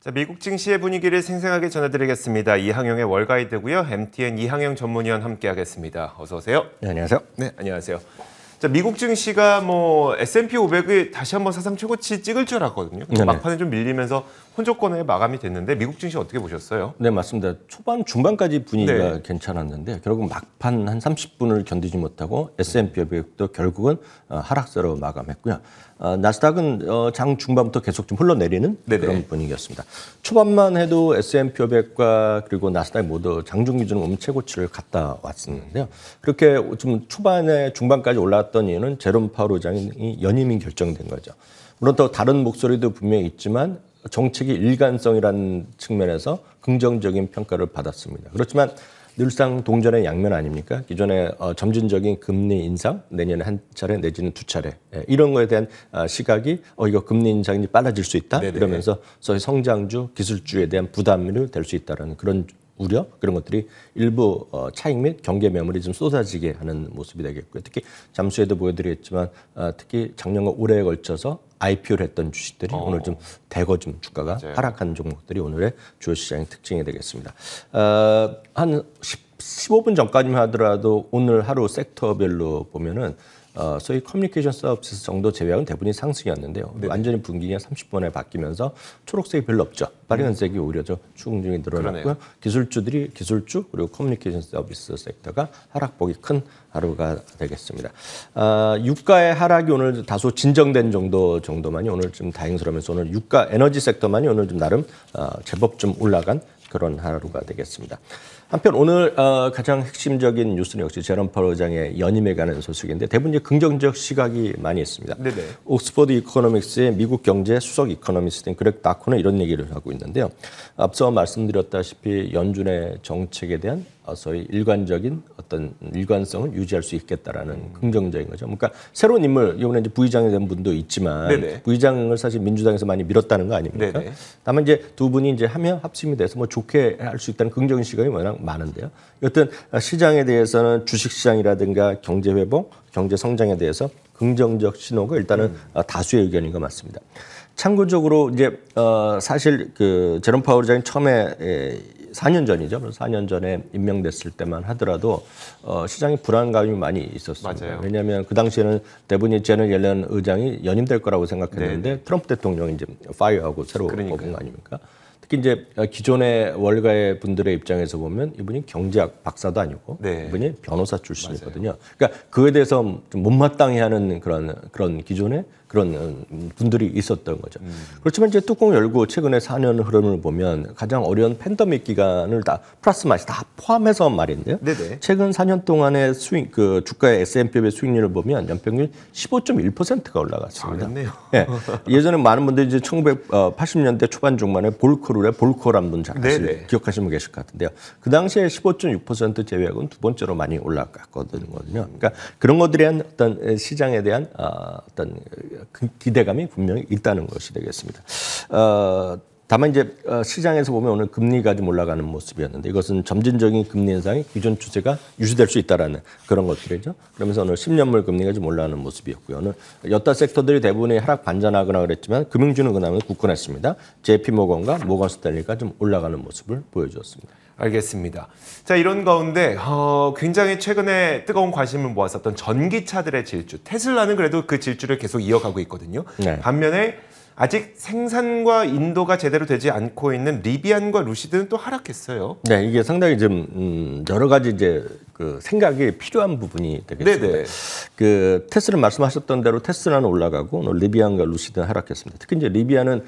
자, 미국 증시의 분위기를 생생하게 전해드리겠습니다. 이항영의 월가이드고요. MTN 이항영 전문위원 함께하겠습니다. 어서 오세요. 네, 안녕하세요. 네, 안녕하세요. 자, 미국 증시가 S&P 500이 다시 한번 사상 최고치 찍을 줄 알았거든요. 근데 막판에 좀 밀리면서 혼조권에 마감이 됐는데 미국 증시 어떻게 보셨어요? 네, 맞습니다. 초반, 중반까지 분위기가 괜찮았는데 결국 막판 한 30분을 견디지 못하고 S&P 500도 결국은 하락세로 마감했고요. 나스닥은 장 중반부터 계속 좀 흘러내리는 그런 분위기였습니다. 초반만 해도 S&P 500과 그리고 나스닥 모두 장중 기준으로 최고치를 갔다 왔었는데요. 그렇게 좀 초반에 중반까지 올라왔던 이유는 제롬 파월 의장이 연임이 결정된 거죠. 물론 또 다른 목소리도 분명히 있지만 정책의 일관성이라는 측면에서 긍정적인 평가를 받았습니다. 그렇지만 늘상 동전의 양면 아닙니까? 기존의 점진적인 금리 인상, 내년에 한 차례 내지는 두 차례 이런 거에 대한 시각이 이거 금리 인상이 빨라질 수 있다 이러면서 소위 성장주, 기술주에 대한 부담이 될 수 있다는 그런 우려 그런 것들이 일부 차익 및 경계 매물이 좀 쏟아지게 하는 모습이 되겠고요. 특히 잠수에도 보여드리겠지만 특히 작년과 올해에 걸쳐서 IPO를 했던 주식들이 오늘 좀 대거 좀 주가가 하락한 종목들이 오늘의 주요 시장의 특징이 되겠습니다. 한 15분 전까지만 하더라도 오늘 하루 섹터별로 보면은 소위 커뮤니케이션 서비스 정도 제외하고는 대부분이 상승이었는데요. 완전히 분기가 30분에 바뀌면서 초록색이 별로 없죠. 빨간색이 오히려 추궁중이 늘어났고요. 기술주들이 기술주 그리고 커뮤니케이션 서비스 섹터가 하락폭이 큰 하루가 되겠습니다. 유가의 하락이 오늘 다소 진정된 정도만이 오늘 좀 다행스러우면서 오늘 유가 에너지 섹터만이 오늘 좀 나름 제법 좀 올라간 그런 하루가 되겠습니다. 한편 오늘 가장 핵심적인 뉴스는 역시 제롬 파월 의장의 연임에 관한 소식인데 대부분 이제 긍정적 시각이 많이 있습니다. 옥스퍼드 이코노믹스의 미국 경제 수석 이코노미스트인 그렉 다코는 이런 얘기를 하고 있는데요. 앞서 말씀드렸다시피 연준의 정책에 대한 소위 일관적인 어떤 일관성을 유지할 수 있겠다라는 긍정적인 거죠. 그러니까 새로운 인물, 이번에 이제 부의장이 된 분도 있지만 부의장을 사실 민주당에서 많이 밀었다는 거 아닙니까? 다만 이제 두 분이 이제 하면 합심이 돼서 좋게 할 수 있다는 긍정적인 시각이 워낙 많은데요. 여튼 시장에 대해서는 주식시장이라든가 경제 회복, 경제 성장에 대해서 긍정적 신호가 일단은 다수의 의견인 것 같습니다. 참고적으로 이제 사실 그 제롬 파월 의장이 처음에 4년 전이죠. 4년 전에 임명됐을 때만 하더라도 시장이 불안감이 많이 있었습니다. 왜냐하면 그 당시에는 대부분이 제넷 옐런 의장이 연임될 거라고 생각했는데 트럼프 대통령이 이제 파이어하고 새로 뽑은 거 아닙니까? 특히 이제 기존의 월가의 분들의 입장에서 보면 이분이 경제학 박사도 아니고 이분이 변호사 출신이거든요. 그러니까 그에 대해서 좀 못마땅해 하는 그런 기존의 그런 분들이 있었던 거죠. 그렇지만 이제 뚜껑을 열고 최근에 4년 흐름을 보면 가장 어려운 팬데믹 기간을 다 플러스 마이너스 다 포함해서 말인데요. 최근 4년 동안의 그 주가의 S&P 500 수익률을 보면 연평균 15.1%가 올라갔습니다. 예전에 많은 분들이 이제 1980년대 초반 중반에 볼커룰의 볼커라는 분 기억하시면 계실 것 같은데요. 그 당시에 15.6% 제외하고는 두 번째로 많이 올라갔거든요. 그러니까 그런 것들에 대한 어떤 시장에 대한 어떤 기대감이 분명히 있다는 것이 되겠습니다. 다만 이제 시장에서 보면 오늘 금리가 좀 올라가는 모습이었는데 이것은 점진적인 금리 인상이 기존 추세가 유지될 수 있다라는 그런 것들이죠. 그러면서 오늘 10년물 금리가 좀 올라가는 모습이었고요. 오늘 여타 섹터들이 대부분이 하락 반전하거나 그랬지만 금융주는 그나마 굳건했습니다. JP모건과 모건 스탠리가 좀 올라가는 모습을 보여주었습니다. 알겠습니다. 자, 이런 가운데 굉장히 최근에 뜨거운 관심을 모았었던 전기차들의 질주. 테슬라는 그래도 그 질주를 계속 이어가고 있거든요. 반면에 아직 생산과 인도가 제대로 되지 않고 있는 리비안과 루시드는 또 하락했어요. 네, 이게 상당히 좀 여러 가지 이제 그 생각이 필요한 부분이 되겠습니다. 그 테슬라 말씀하셨던 대로 테슬라는 올라가고 오늘 리비안과 루시드는 하락했습니다. 특히 이제 리비안은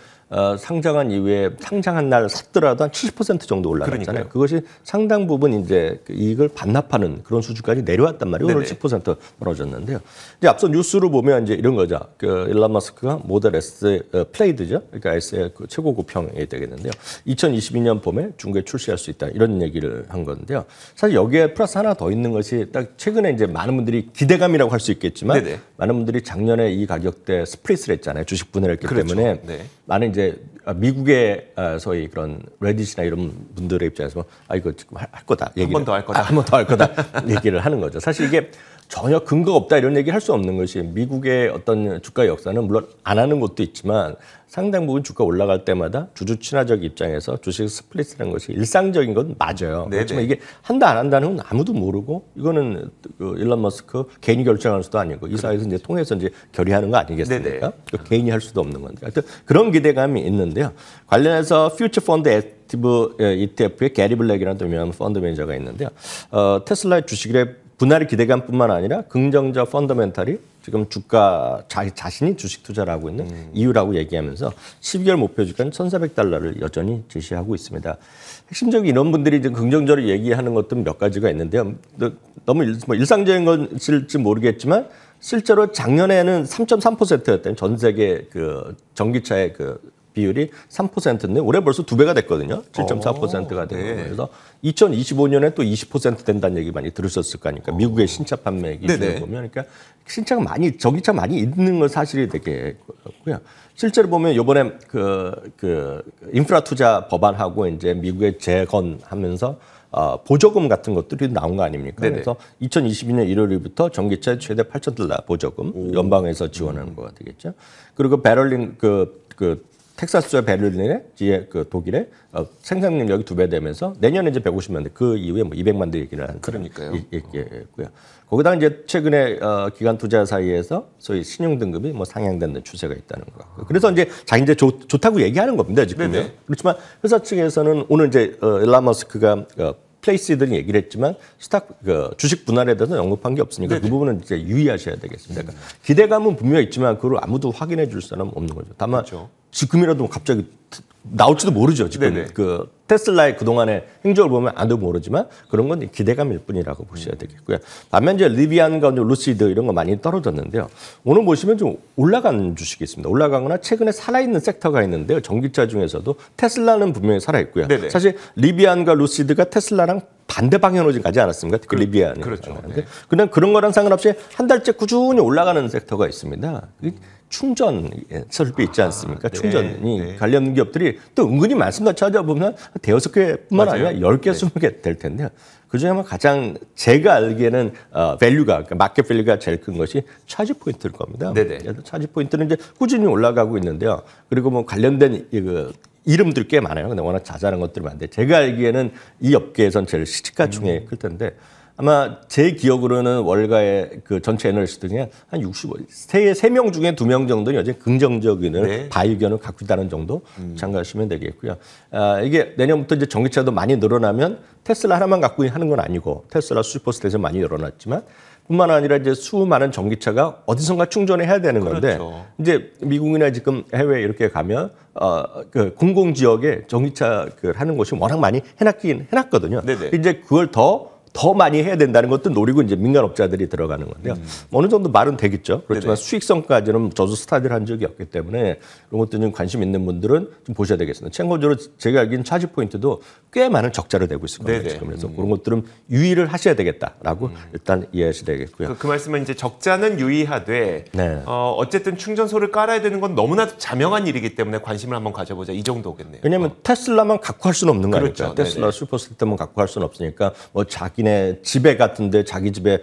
상장한 이후에 상장한 날 샀더라도 한 70% 정도 올라갔잖아요. 그것이 상당 부분 이제 그 이익을 반납하는 그런 수준까지 내려왔단 말이에요. 오늘 10% 떨어졌는데요. 이제 앞서 뉴스를 보면 이제 이런 거죠. 그 일론 머스크가 모델 S 플레이드죠. 그러니까 S의 그 최고급형이 되겠는데요. 2022년 봄에 중국에 출시할 수 있다 이런 얘기를 한 건데요. 사실 여기에 플러스 하나 더 있는 것이 딱 최근에 이제 많은 분들이 기대감이라고 할 수 있겠지만 많은 분들이 작년에 이 가격대 스플릿을 했잖아요. 주식 분해를 했기 때문에 많은 이제 미국의 소위 그런 레딧이나 이런 분들의 입장에서 이거 지금 할 거다. 한 번 더 할 거다. 한 번 더 할 거다. 얘기를 하는 거죠. 사실 이게 전혀 근거가 없다 이런 얘기 할 수 없는 것이 미국의 어떤 주가 역사는 물론 안 하는 것도 있지만 상당 부분 주가 올라갈 때마다 주주 친화적 입장에서 주식 스플릿이라는 것이 일상적인 건 맞아요. 네네. 그렇지만 이게 한다 안 한다는 건 아무도 모르고 이거는 그 일론 머스크 개인이 결정할 수도 아니고 이 사회에서 이제 통해서 이제 결의하는 거 아니겠습니까? 개인이 할 수도 없는 건데 하여튼 그런 기대감이 있는데요. 관련해서 퓨처 펀드 액티브 ETF의 게리 블랙이라는 유명한 펀드 매니저가 있는데요. 테슬라의 주식의 분할의 기대감뿐만 아니라 긍정적 펀더멘탈이 지금 주가 자신이 주식 투자를 하고 있는 이유라고 얘기하면서 12개월 목표 주가는 $1,400를 여전히 제시하고 있습니다. 핵심적인 이런 분들이 이제 긍정적으로 얘기하는 것도 몇 가지가 있는데요. 너무 일상적인 건지 모르겠지만 실제로 작년에는 3.3%였던 전 세계 그 전기차의 그 비율이 3%인데 올해 벌써 2배가 됐거든요. 7.4%가 되고 그래서 2025년에 또 20% 된다는 얘기 많이 들으셨을 거 아닙니까? 미국의 신차 판매 기준을 보면 그러니까 신차가 많이 전기차 많이 있는 건 사실이 되겠고요. 실제로 보면 이번에 그 인프라 투자 법안하고 이제 미국의 재건하면서 보조금 같은 것들이 나온 거 아닙니까? 네네. 그래서 2022년 1월 1일부터 전기차에 최대 $8,000 보조금 연방에서 지원하는 거가 되겠죠. 그리고 베를린 텍사스주의 베를린의 그 독일의 생산 능력이 2배 되면서 내년에 이제 150만 대, 그 이후에 뭐 200만 대 얘기를 하는 그러니까요. 얘기했고요. 거기다 이제 최근에 기관 투자 사이에서 소위 신용 등급이 뭐 상향되는 추세가 있다는 거 같고요. 그래서 이제 이제 좋다고 얘기하는 겁니다 지금. 그렇지만 회사 측에서는 오늘 이제 일론 머스크가 플레이스들이 얘기를 했지만 주식 분할에 대해서 언급한 게 없으니까 네네. 그 부분은 이제 유의하셔야 되겠습니다. 그러니까 기대감은 분명히 있지만 그걸 아무도 확인해 줄 사람은 없는 거죠. 다만 그렇죠. 지금이라도 갑자기 나올지도 모르죠. 지금 네네. 그 테슬라의 그동안의 행적을 보면 아무도 모르지만 그런 건 기대감일 뿐이라고 보셔야 되겠고요. 반면 이제 리비안과 루시드 이런 거 많이 떨어졌는데요. 오늘 보시면 좀 올라간 주식이 있습니다. 올라가거나 최근에 살아있는 섹터가 있는데요. 전기차 중에서도 테슬라는 분명히 살아있고요. 네네. 사실 리비안과 루시드가 테슬라랑 반대 방향으로 가지 않았습니까? 특히 리비안이. 그렇죠. 그냥 그런 거랑 상관없이 한 달째 꾸준히 올라가는 섹터가 있습니다. 충전 설비 있지 않습니까? 충전이 관련 기업들이 또 은근히 많습니다. 찾아보면 대여섯 개뿐만 아니라 10개, 20개 될 텐데요. 그중에 아마 가장 제가 알기에는 그러니까 마켓 밸류가 제일 큰 것이 차지 포인트일 겁니다. 그래서 차지 포인트는 이제 꾸준히 올라가고 있는데요. 그리고 뭐 관련된 이름들 꽤 많아요. 근데 워낙 자잘한 것들이 많은데 제가 알기에는 이 업계에선 제일 시치가 중에 클 텐데 아마 제 기억으로는 월가의 그 전체 애널리스트 중에 한 3명 중에 2명 정도는 여전히 긍정적인 바이견을 갖고 있다는 정도 참고하시면 되겠고요. 이게 내년부터 이제 전기차도 많이 늘어나면 테슬라 하나만 갖고 하는 건 아니고 테슬라 슈퍼스테이션 많이 늘어났지만 뿐만 아니라 이제 수많은 전기차가 어디선가 충전해야 되는 건데 이제 미국이나 지금 해외에 이렇게 가면 그 공공 지역에 전기차 하는 곳이 워낙 많이 해놨거든요. 이제 그걸 더 많이 해야 된다는 것도 노리고 이제 민간업자들이 들어가는 건데요. 어느 정도 말은 되겠죠. 그렇지만 수익성까지는 저도 스타디를 한 적이 없기 때문에 그런 것도 좀 관심 있는 분들은 좀 보셔야 되겠습니다. 참고적으로 제가 알기로는 차지 포인트도 꽤 많은 적자를 내고 있을 겁니다. 지금. 그래서 그런 것들은 유의를 하셔야 되겠다라고 일단 이해하셔야 되겠고요. 그 말씀은 이제 적자는 유의하되 어쨌든 충전소를 깔아야 되는 건 너무나 자명한 일이기 때문에 관심을 한번 가져보자 이 정도겠네요. 왜냐하면 테슬라만 갖고 할 수는 없는 거 아닙니까? 테슬라 슈퍼스테이션만 갖고 할 수는 없으니까 뭐 자기네 집에 같은데 자기 집에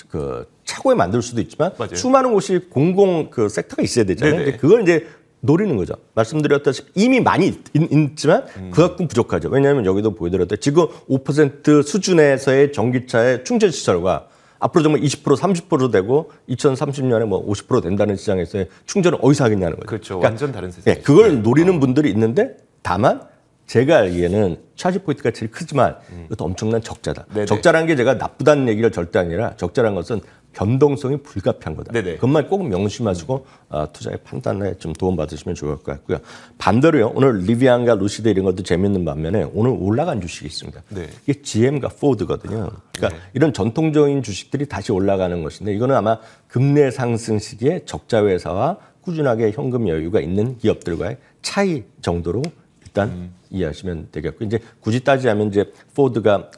그 차고에 만들 수도 있지만 수많은 곳이 공공 그 섹터가 있어야 되잖아요. 그걸 이제 노리는 거죠. 말씀드렸다시피 이미 많이 있지만 그만큼 부족하죠. 왜냐하면 여기도 보여드렸듯이 지금 5% 수준에서의 전기차의 충전 시설과 앞으로 정말 20% 30% 되고 2030년에 뭐 50% 된다는 시장에서의 충전을 어디서 하겠냐는 거죠. 그렇죠. 그러니까, 완전 다른 세상. 그걸 노리는 분들이 있는데 다만 제가 알기에는 차지 포인트가 제일 크지만 이것도 엄청난 적자다. 적자라는 게 제가 나쁘다는 얘기가 절대 아니라 적자라는 것은 변동성이 불가피한 거다. 그것만 꼭 명심하시고 투자의 판단에 좀 도움받으시면 좋을 것 같고요. 반대로요. 오늘 리비안과 루시드 이런 것도 재밌는 반면에 오늘 올라간 주식이 있습니다. 이게 GM과 포드거든요. 그러니까 이런 전통적인 주식들이 다시 올라가는 것인데 이거는 아마 급내 상승 시기에 적자 회사와 꾸준하게 현금 여유가 있는 기업들과의 차이 정도로 일단 이해하시면 되겠고 이제 굳이 따지자면 이제 포드가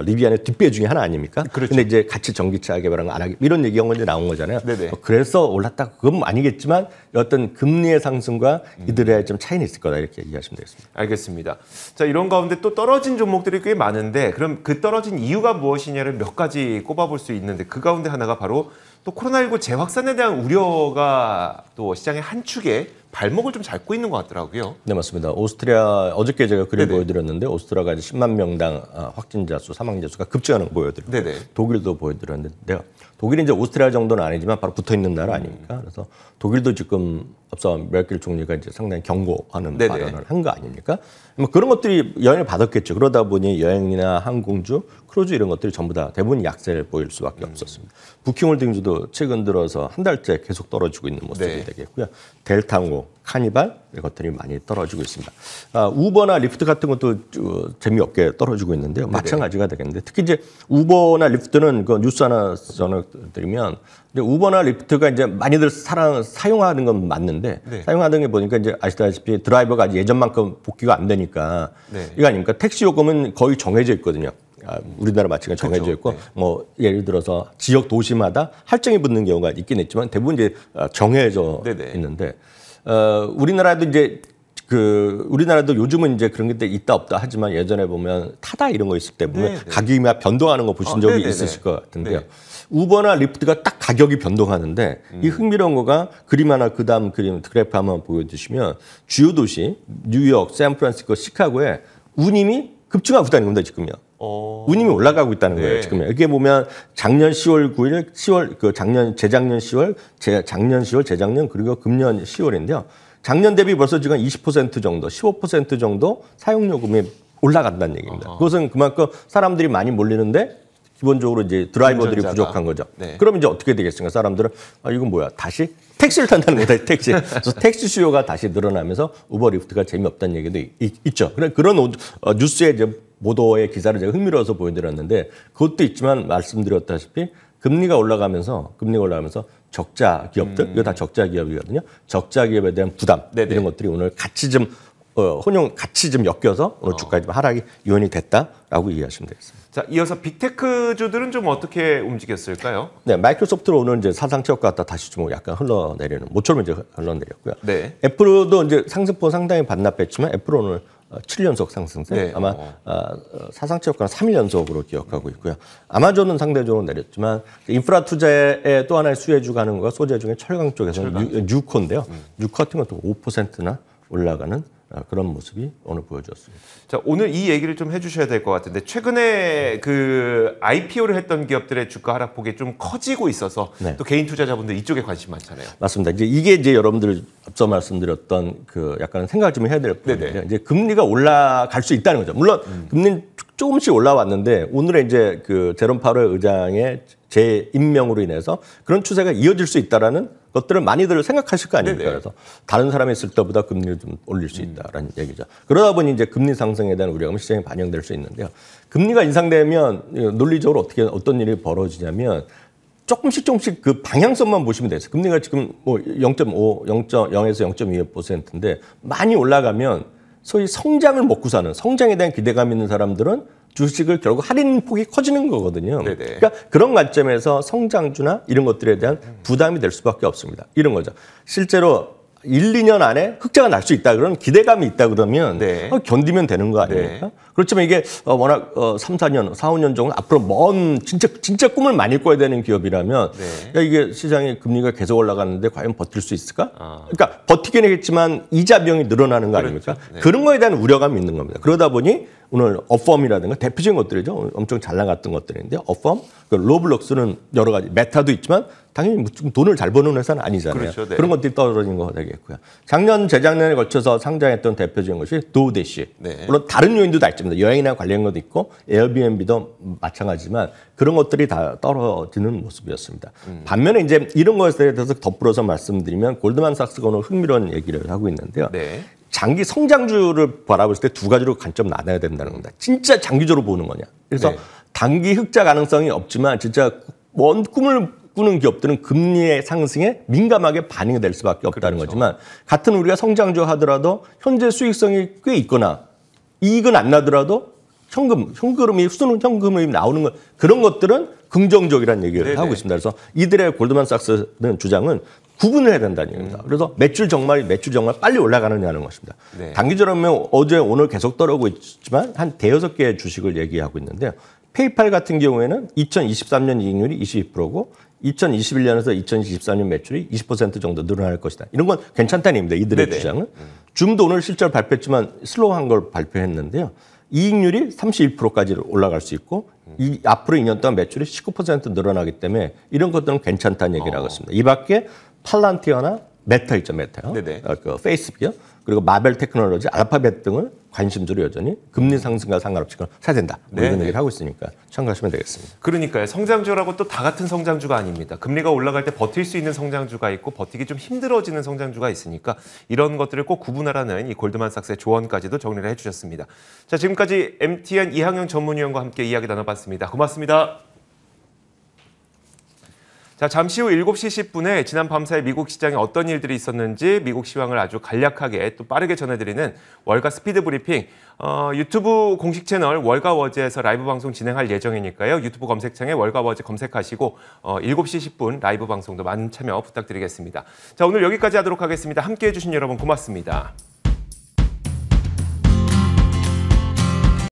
리비안의 뒷배 중에 하나 아닙니까? 그렇죠. 근데 이제 같이 전기차 개발한 거 안 하기 이런 얘기가 먼저 나온 거잖아요. 네네. 그래서 올랐다 그건 아니겠지만 어떤 금리의 상승과 이들의 좀 차이는 있을 거다 이렇게 이해하시면 되겠습니다. 알겠습니다. 자, 이런 가운데 또 떨어진 종목들이 꽤 많은데 그럼 그 떨어진 이유가 무엇이냐를 몇 가지 꼽아볼 수 있는데 그 가운데 하나가 바로 또 코로나19 재확산에 대한 우려가 또 시장의 한 축에 발목을 좀 잡고 있는 것 같더라고요. 네, 맞습니다. 오스트리아 어저께 제가 그림 네네. 보여드렸는데 오스트리아가 이제 10만 명당 확진자 수, 사망자 수가 급증하는 거 보여드렸고 네네. 독일도 보여드렸는데요. 독일이 이제 오스트리아 정도는 아니지만 바로 붙어 있는 나라 아닙니까? 그래서 독일도 지금 앞서 메르켈 총리가 이제 상당히 경고하는 네네. 발언을 한 거 아닙니까? 뭐 그런 것들이 영향을 받았겠죠. 그러다 보니 여행이나 항공주, 크루즈 이런 것들이 전부 다 대부분 약세를 보일 수밖에 없었습니다. 부킹홀딩주도 최근 들어서 한 달째 계속 떨어지고 있는 모습이 네. 되겠고요. 델타항공, 카니발 이런 것들이 많이 떨어지고 있습니다. 우버나 리프트 같은 것도 재미없게 떨어지고 있는데요. 마찬가지가 되겠는데 특히 이제 우버나 리프트는 그 뉴스 하나 전해드리면 우버나 리프트가 이제 많이들 사용하는 건 맞는데 네. 사용하는 게 보니까 이제 아시다시피 드라이버가 예전만큼 복귀가 안 되니까 네. 이거 아닙니까? 택시 요금은 거의 정해져 있거든요. 우리나라 마찬가지 정해져 그렇죠. 있고 네. 뭐 예를 들어서 지역 도시마다 할증이 붙는 경우가 있긴 있지만 대부분 이제 정해져 네네. 있는데 우리나라도 이제 우리나라도 요즘은 이제 그런 게 있다 없다 하지만 예전에 보면 타다 이런 거 있을 때 보면 네네. 가격이 막 변동하는 거 보신 적이 네네네. 있으실 것 같은데요. 네. 우버나 리프트가 딱 가격이 변동하는데 이 흥미로운 거가 그림 하나 그다음 그림 그래프 한번 보여주시면 주요 도시 뉴욕, 샌프란시스코, 시카고에 운임이 급증하고 있다는 겁니다 지금요. 운임이 올라가고 있다는 거예요 네. 지금요. 이게 보면 작년 10월 9일, 재작년 10월, 작년 10월, 재작년 그리고 금년 10월인데요. 작년 대비 벌써 지금 20% 정도, 15% 정도 사용요금이 올라간다는 얘기입니다. 그것은 그만큼 사람들이 많이 몰리는데 기본적으로 이제 드라이버들이 운전자가. 부족한 거죠. 네. 그럼 이제 어떻게 되겠습니까? 사람들은 이건 뭐야? 다시 택시를 탄다는 거다. 택시. 그래서 택시 수요가 다시 늘어나면서 우버 리프트가 재미없다는 얘기도 있죠. 그런 뉴스의 이제 보도의 기사를 제가 흥미로워서 보여드렸는데 그것도 있지만 말씀드렸다시피 금리가 올라가면서 적자 기업들 이거 다 적자 기업이거든요. 적자 기업에 대한 부담 네네. 이런 것들이 오늘 같이 좀 혼용 같이 좀 엮여서 오늘 주가에 좀 하락이 요인이 됐다라고 이해하시면 되겠습니다. 자, 이어서 빅테크주들은 좀 어떻게 움직였을까요? 네, 마이크로소프트로 오늘 이제 사상체육 갔다 다시 좀 약간 흘러내리는 모처럼 이제 흘러내렸고요. 네. 애플도 이제 상승폭 상당히 반납했지만 애플 오늘 7연속 상승세 네. 아마 사상체육과는 3일 연속으로 기억하고 있고요. 아마존은 상대적으로 내렸지만 인프라 투자에 또 하나의 수혜주가 하는 거가 소재 중에 철강 쪽에서는 뉴코인데요. 뉴코 같은 것도 5%나 올라가는 그런 모습이 오늘 보여줬습니다. 자, 오늘 이 얘기를 좀 해주셔야 될 것 같은데 최근에 그 IPO를 했던 기업들의 주가 하락폭이 좀 커지고 있어서 네. 또 개인 투자자분들 이쪽에 관심 많잖아요. 맞습니다. 이게 이제 여러분들 앞서 말씀드렸던 그 약간 생각 좀 해야 될 부분인데요. 이제 금리가 올라갈 수 있다는 거죠. 물론 금리는 조금씩 올라왔는데 오늘의 이제 그 제롬 파월 의장의 재임명으로 인해서 그런 추세가 이어질 수 있다라는 것들을 많이들 생각하실 거 아닙니까? 네네. 그래서 다른 사람이 있을 때보다 금리를 좀 올릴 수 있다라는 얘기죠. 그러다 보니 이제 금리 상승에 대한 우려감이 시장에 반영될 수 있는데요. 금리가 인상되면 논리적으로 어떤 일이 벌어지냐면 조금씩 그 방향성만 보시면 돼요. 금리가 지금 뭐 0.5, 0.0에서 0.25%인데 많이 올라가면 소위 성장을 먹고 사는 성장에 대한 기대감 있는 사람들은 주식을 결국 할인 폭이 커지는 거거든요. 네네. 그러니까 그런 관점에서 성장주나 이런 것들에 대한 부담이 될 수밖에 없습니다. 이런 거죠. 실제로 1, 2년 안에 흑자가 날 수 있다. 그런 기대감이 있다 그러면 네. 견디면 되는 거 아닙니까? 그렇지만 이게 워낙 3, 4년, 4, 5년 정도 앞으로 먼 진짜 꿈을 많이 꿔야 되는 기업이라면 야, 이게 시장의 금리가 계속 올라가는데 과연 버틸 수 있을까? 그러니까 버티긴 하겠지만 이자 비용이 늘어나는 거 아닙니까? 네. 그런 거에 대한 우려감이 있는 겁니다. 그러다 보니 오늘 어펌이라든가 대표적인 것들이죠. 엄청 잘 나갔던 것들인데 어펌, 로블록스는 여러 가지 메타도 있지만 당연히 돈을 잘 버는 회사는 아니잖아요. 그렇죠, 네. 그런 것들이 떨어진 거 되겠고요. 작년, 재작년에 걸쳐서 상장했던 대표적인 것이 도우대시. 네. 물론 다른 요인도 다 있습니다. 여행이나 관련 것도 있고 에어비앤비도 마찬가지지만 그런 것들이 다 떨어지는 모습이었습니다. 반면에 이제 이런 것에 대해서 덧불어서 말씀드리면 골드만삭스가 오늘 흥미로운 얘기를 하고 있는데요. 네. 장기 성장주를 바라볼 때 두 가지로 관점 나눠야 된다는 겁니다. 진짜 장기적으로 보는 거냐. 그래서 네. 단기 흑자 가능성이 없지만 진짜 먼 꿈을 꾸는 기업들은 금리의 상승에 민감하게 반응이 될 수밖에 없다는 그렇죠. 거지만 같은 우리가 성장주 하더라도 현재 수익성이 꽤 있거나 이익은 안 나더라도 현금이 수능 현금이 나오는 것 그런 것들은 긍정적이라는 얘기를 네네. 하고 있습니다. 그래서 이들의 골드만삭스는 주장은 구분을 해야 된다는 얘기입니다. 그래서 매출 정말 빨리 올라가느냐는 것입니다. 네. 단기적으로 보면 어제 오늘 계속 떨어지고 있지만 한 대여섯 개의 주식을 얘기하고 있는데요. 페이팔 같은 경우에는 2023년 이익률이 22%고 2021년에서 2024년 매출이 20% 정도 늘어날 것이다. 이런 건 괜찮다는 얘기입니다. 이들의 네네. 주장은. 줌도 오늘 실적을 발표했지만 슬로우한 걸 발표했는데요. 이익률이 31%까지 올라갈 수 있고 앞으로 2년 동안 매출이 19% 늘어나기 때문에 이런 것들은 괜찮다는 얘기를 하고 있습니다. 이 밖에 팔란티어나 메타 있죠, 메타요. 네네. 그 페이스북이요. 그리고 마벨 테크놀로지, 알파벳 등을 관심주로 여전히 금리 상승과 상관없이 사야 된다. 뭐 이런 얘기를 하고 있으니까 참고하시면 되겠습니다. 그러니까요. 성장주라고 또 다 같은 성장주가 아닙니다. 금리가 올라갈 때 버틸 수 있는 성장주가 있고 버티기 좀 힘들어지는 성장주가 있으니까 이런 것들을 꼭 구분하라는 이 골드만삭스의 조언까지도 정리를 해주셨습니다. 자, 지금까지 MTN 이항영 전문위원과 함께 이야기 나눠봤습니다. 고맙습니다. 자, 잠시 후 7시 10분에 지난 밤사이 미국 시장에 어떤 일들이 있었는지 미국 시황을 아주 간략하게 또 빠르게 전해드리는 월가 스피드 브리핑 유튜브 공식 채널 월가워즈에서 라이브 방송 진행할 예정이니까요. 유튜브 검색창에 월가워즈 검색하시고 7시 10분 라이브 방송도 많은 참여 부탁드리겠습니다. 자, 오늘 여기까지 하도록 하겠습니다. 함께해 주신 여러분 고맙습니다.